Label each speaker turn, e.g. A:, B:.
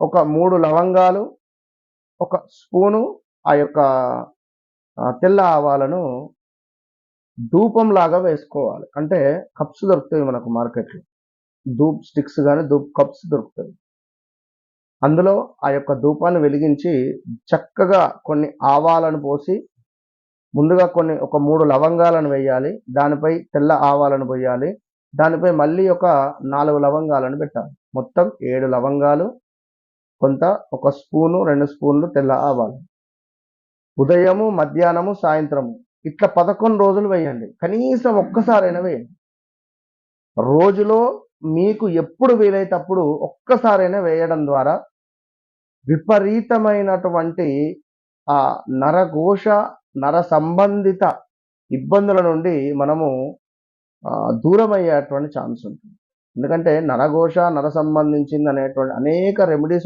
A: ఒక 3 లవంగాలు, ఒక స్పూను ఆ యొక్క తెల్ల ఆవాలను ధూపంలాగా వేసుకోవాలి. అంటే కప్స్ దొరుకుతాయి మనకు మార్కెట్‌లో. ధూప్ స్టిక్స్ గాని, ధూప్ కప్స్ దొరుకుతాయి. అందులో ఆ యొక్క ధూపాన్ని వెలిగించి చక్కగా కొన్ని ఆవాలను పోసి, ముందుగా ఒక 3 లవంగాలను వేయాలి. దానిపై తెల్ల ఆవాలను పొయ్యాలి. దానిపై మళ్ళీ ఒక 4 లవంగాలను పెట్టాలి. మొత్తం 7 లవంగాలు, ఒక స్పూను, 2 స్పూన్లు తెల్ల ఆవాలు. ఉదయము, మధ్యాహ్నము, సాయంత్రము ఇట్లా 11 రోజులు వేయండి. కనీసం ఒక్కసారైనా వేయండి. రోజులో మీకు ఎప్పుడు వీలైతే అప్పుడు ఒక్కసారైనా వేయడం ద్వారా విపరీతమైనటువంటి ఆ నరఘోష, నర సంబంధిత ఇబ్బందుల నుండి మనము దూరమయ్యేటువంటి ఛాన్స్ ఉంటుంది. ఎందుకంటే నరఘోష, నర సంబంధించింది అనేటువంటి అనేక రెమెడీస్